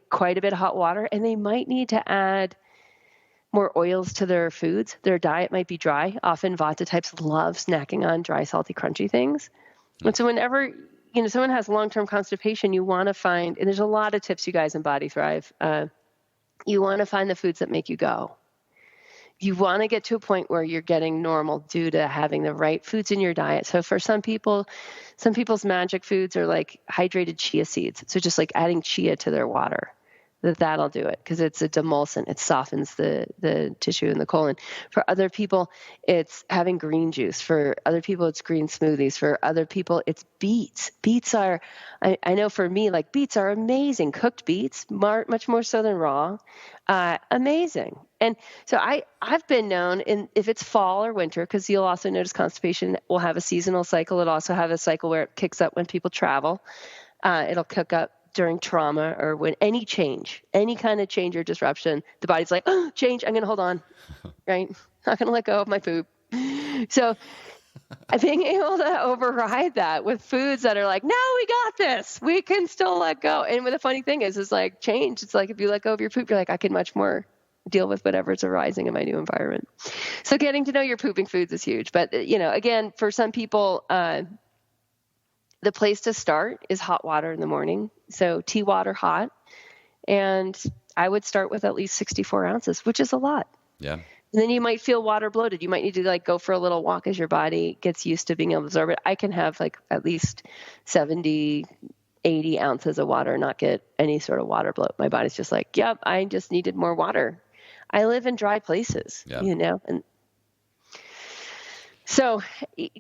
quite a bit of hot water, and they might need to add more oils to their foods. Their diet might be dry. Often vata types love snacking on dry, salty, crunchy things. And so whenever someone has long-term constipation, you want to find, and there's a lot of tips, you guys, in Body Thrive. You want to find the foods that make you go. You want to get to a point where you're getting normal due to having the right foods in your diet. So for some people's magic foods are like hydrated chia seeds. So just like adding chia to their water. That'll do it because it's a demulcent. It softens the tissue in the colon. For other people, it's having green juice. For other people, it's green smoothies. For other people, it's beets. Beets are, I know for me, like beets are amazing. Cooked beets, much more so than raw. Amazing. And so I've been known, if it's fall or winter, because you'll also notice constipation will have a seasonal cycle. It'll also have a cycle where it kicks up when people travel. It'll kick up during trauma or when any kind of change or disruption, the body's like, oh, change, I'm going to hold on, right? Not going to let go of my poop. So being able to override that with foods that are like, no, we got this. We can still let go. And the funny thing is like change. It's like if you let go of your poop, you're like, I can much more deal with whatever's arising in my new environment. So getting to know your pooping foods is huge. But, again, for some people, the place to start is hot water in the morning. So tea water hot. And I would start with at least 64 ounces, which is a lot. Yeah. And then you might feel water bloated. You might need to go for a little walk as your body gets used to being able to absorb it. I can have at least 70, 80 ounces of water, not get any sort of water bloat. My body's just like, yep, I just needed more water. I live in dry places, and so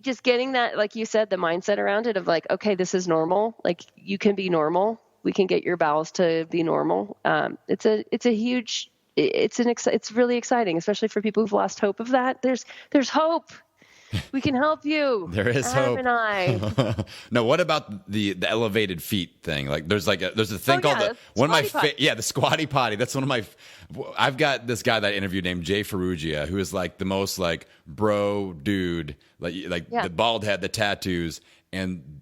just getting that, like you said, the mindset around it of like, okay, this is normal. Like you can be normal. We can get your bowels to be normal. It's really exciting, especially for people who've lost hope of that. There's hope. We can help you. There is Adam hope. And I. No, what about the elevated feet thing? Like there's a thing called the squatty potty. That's one of my. I've got this guy that I interviewed named Jay Ferrugia, who is like the most like bro dude, the bald head, the tattoos, and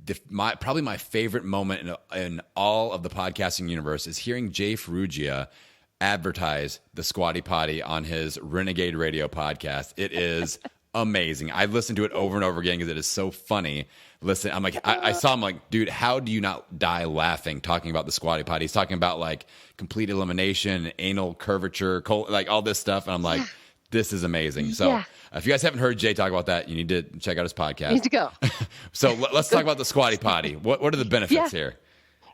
probably my favorite moment in all of the podcasting universe is hearing Jay Ferrugia advertise the squatty potty on his Renegade Radio podcast. It is amazing. I listened to it over and over again because it is so funny. Listen, I'm like, I saw him like, dude, how do you not die laughing talking about the squatty potty? He's talking about like complete elimination, anal curvature, like all this stuff. And I'm like, this is amazing. So if you guys haven't heard Jay talk about that, you need to check out his podcast. You need to go. So let's talk about the squatty potty. What are the benefits here?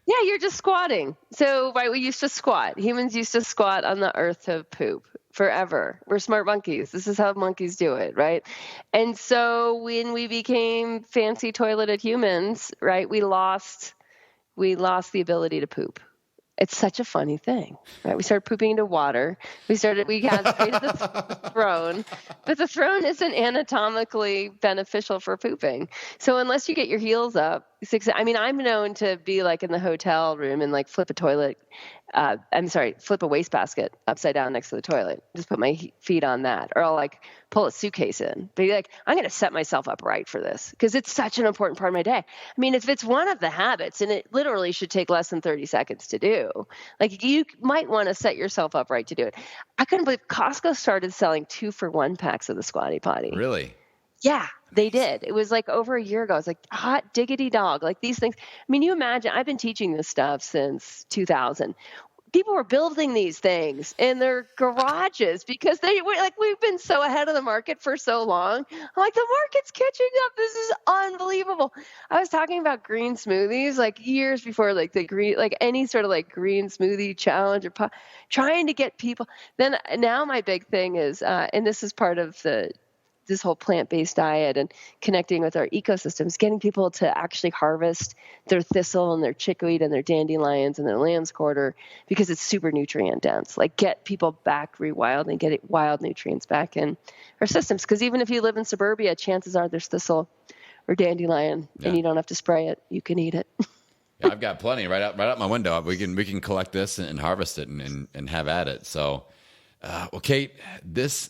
Yeah, you're just squatting. So, right, we used to squat. Humans used to squat on the earth to poop forever. We're smart monkeys. This is how monkeys do it, right? And so when we became fancy toileted humans, right, we lost the ability to poop. It's such a funny thing, right? We started pooping into water. We created the throne, but the throne isn't anatomically beneficial for pooping. So unless you get your heels up, I'm known to be like in the hotel room and like flip a wastebasket upside down next to the toilet. Just put my feet on that. Or I'll like pull a suitcase in. Be like, I'm going to set myself up right for this because it's such an important part of my day. I mean, if it's one of the habits, and it literally should take less than 30 seconds to do, like you might want to set yourself up right to do it. I couldn't believe Costco started selling 2-for-1 packs of the Squatty Potty. Really? Yeah, they did. It was like over a year ago. It's like hot diggity dog, like these things. I mean, you imagine, I've been teaching this stuff since 2000. People were building these things in their garages because they were like, we've been so ahead of the market for so long. I'm like, the market's catching up. This is unbelievable. I was talking about green smoothies like years before, like the green, like any sort of like green smoothie challenge or trying to get people. Then now my big thing is, and this is part of this whole plant-based diet and connecting with our ecosystems, getting people to actually harvest their thistle and their chickweed and their dandelions and their lamb's quarter because it's super nutrient dense. Like get people back rewild and get wild nutrients back in our systems. Because even if you live in suburbia, chances are there's thistle or dandelion and you don't have to spray it. You can eat it. Yeah, I've got plenty right out my window. We can collect this and harvest it and have at it. So, well, Cate, this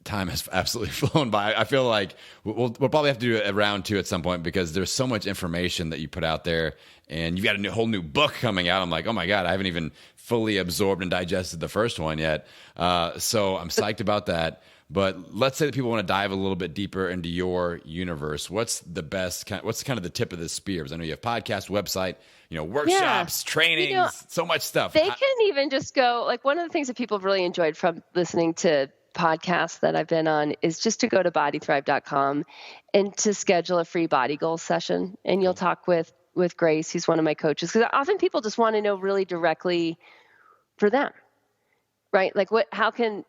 time has absolutely flown by. I feel like we'll probably have to do a round 2 at some point because there's so much information that you put out there, and you've got a whole new book coming out. I'm like, oh my God, I haven't even fully absorbed and digested the first one yet. So I'm psyched about that. But let's say that people want to dive a little bit deeper into your universe. What's the best what's kind of the tip of the spear? Because I know you have podcast, website, workshops, trainings, so much stuff. They can even just go, like, one of the things that people have really enjoyed from listening to podcasts that I've been on is just to go to bodythrive.com and to schedule a free body goals session. And you'll talk with Grace, who's one of my coaches, because often people just want to know really directly for them, right? Like what habit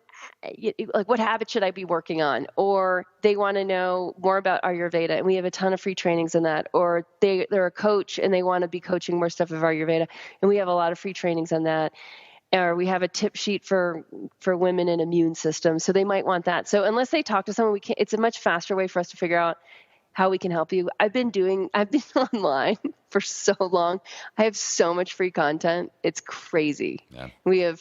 should I be working on? Or they want to know more about Ayurveda, and we have a ton of free trainings in that. Or they're a coach and they want to be coaching more stuff of Ayurveda, and we have a lot of free trainings on that. Or we have a tip sheet for women and immune system, so they might want that. So unless they talk to someone, it's a much faster way for us to figure out how we can help you. I've been online for so long. I have so much free content. It's crazy. Yeah.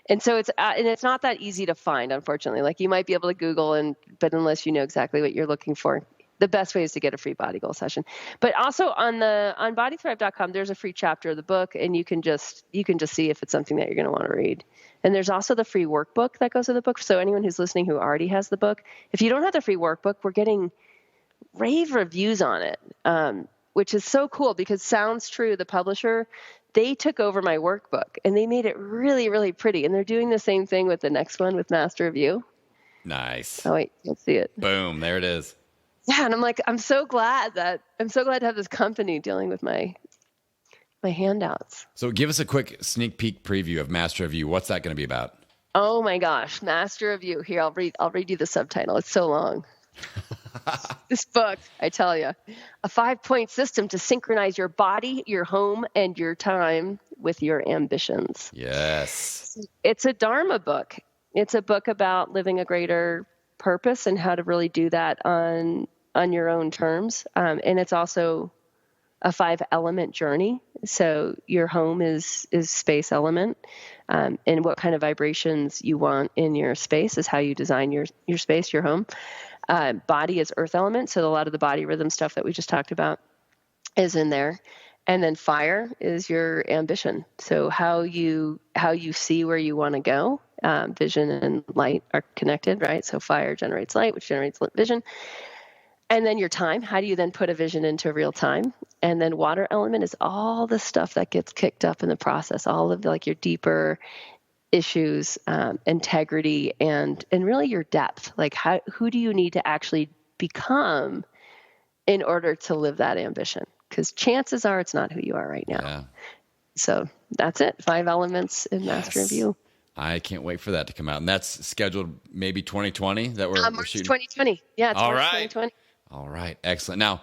And so it's not that easy to find, unfortunately. Like, you might be able to Google, but unless you know exactly what you're looking for, the best way is to get a free body goal session. But also on bodythrive.com, there's a free chapter of the book, and you can just see if it's something that you're going to want to read. And there's also the free workbook that goes with the book. So anyone who's listening who already has the book, if you don't have the free workbook, we're getting rave reviews on it, which is so cool because Sounds True, the publisher, they took over my workbook and they made it really, really pretty. And they're doing the same thing with the next one with Master of You. Nice. Oh, wait, you'll see it. Boom. There it is. Yeah. And I'm like, I'm so glad to have this company dealing with my handouts. So give us a quick sneak peek preview of Master of You. What's that going to be about? Oh my gosh. Master of You. Here, I'll read you the subtitle. It's so long. This book, I tell you, a 5-point system to synchronize your body, your home, and your time with your ambitions. Yes. It's a Dharma book. It's a book about living a greater purpose and how to really do that on your own terms. And it's also a 5-element journey. So your home is space element, and what kind of vibrations you want in your space is how you design your space, your home. Body is earth element, so a lot of the body rhythm stuff that we just talked about is in there. And then fire is your ambition. So how you see where you want to go. Vision and light are connected, right? So fire generates light, which generates vision. And then your time, how do you then put a vision into real time? And then water element is all the stuff that gets kicked up in the process, all of your deeper issues, integrity, and really your depth. Like who do you need to actually become in order to live that ambition? Because chances are it's not who you are right now. Yeah. So that's it. 5 elements in Master of You. I can't wait for that to come out. And that's scheduled maybe 2020 that we're shooting? 2020. Yeah, it's 2020. All right. Excellent. Now,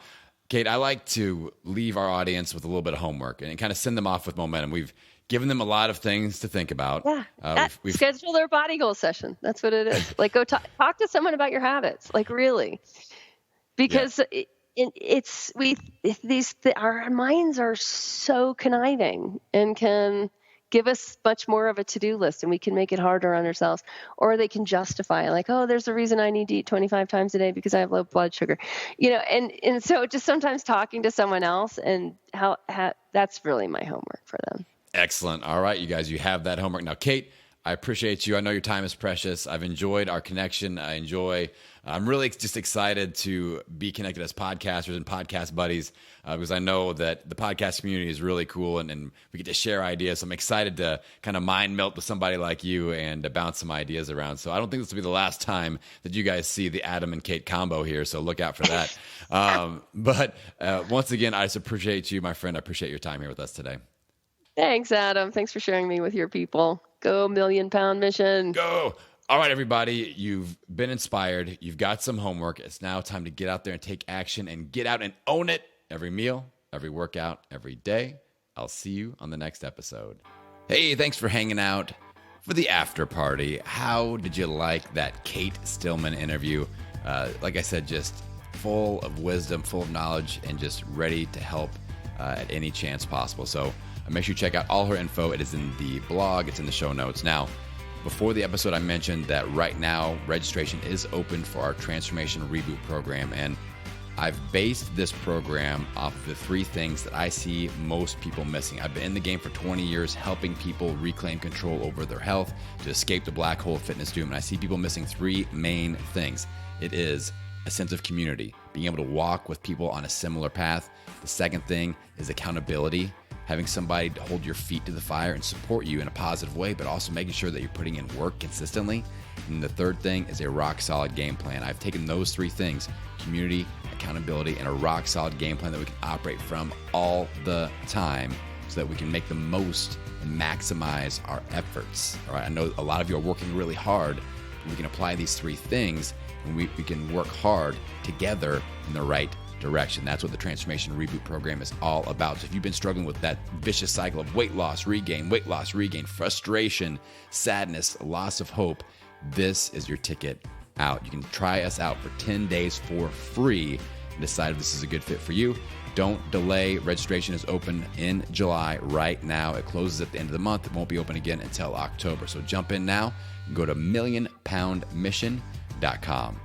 Cate, I like to leave our audience with a little bit of homework and kind of send them off with momentum. We've given them a lot of things to think about. Yeah. We've schedule their body goal session. That's what it is. Like, go talk to someone about your habits. Like, really. Because our minds are so conniving and can give us much more of a to-do list, and we can make it harder on ourselves, or they can justify like, oh, there's a reason I need to eat 25 times a day because I have low blood sugar, and so just sometimes talking to someone else and how that's really my homework for them. Excellent. All right, you guys, you have that homework. Now, Cate, I appreciate you. I know your time is precious. I've enjoyed our connection. I'm really just excited to be connected as podcasters and podcast buddies because I know that the podcast community is really cool and we get to share ideas. So I'm excited to kind of mind melt with somebody like you and bounce some ideas around. So I don't think this will be the last time that you guys see the Adam and Cate combo here. So look out for that. But once again, I just appreciate you, my friend. I appreciate your time here with us today. Thanks, Adam. Thanks for sharing me with your people. Go 1,000,000-pound mission. Go. All right, everybody, you've been inspired. You've got some homework. It's now time to get out there and take action and get out and own it every meal, every workout, every day. I'll see you on the next episode. Hey, thanks for hanging out for the after party. How did you like that Cate Stillman interview? Like I said, just full of wisdom, full of knowledge, and just ready to help at any chance possible. So make sure you check out all her info. It is in the blog. It's in the show notes. Now, Before the episode, I mentioned that right now registration is open for our Transformation Reboot program. And I've based this program off of the 3 things that I see most people missing. I've been in the game for 20 years helping people reclaim control over their health to escape the black hole of fitness doom. And I see people missing 3 main things. It is a sense of community, being able to walk with people on a similar path. The second thing is accountability, having somebody to hold your feet to the fire and support you in a positive way, but also making sure that you're putting in work consistently. And the third thing is a rock solid game plan. I've taken those 3 things, community, accountability, and a rock solid game plan that we can operate from all the time so that we can make the most and maximize our efforts. All right, I know a lot of you are working really hard. We can apply these 3 things and we can work hard together in the right direction. That's what the Transformation Reboot program is all about. So if you've been struggling with that vicious cycle of weight loss, regain, frustration, sadness, loss of hope, this is your ticket out. You can try us out for 10 days for free and decide if this is a good fit for you. Don't delay. Registration is open in July right now. It closes at the end of the month. It won't be open again until October. So jump in now and go to millionpoundmission.com.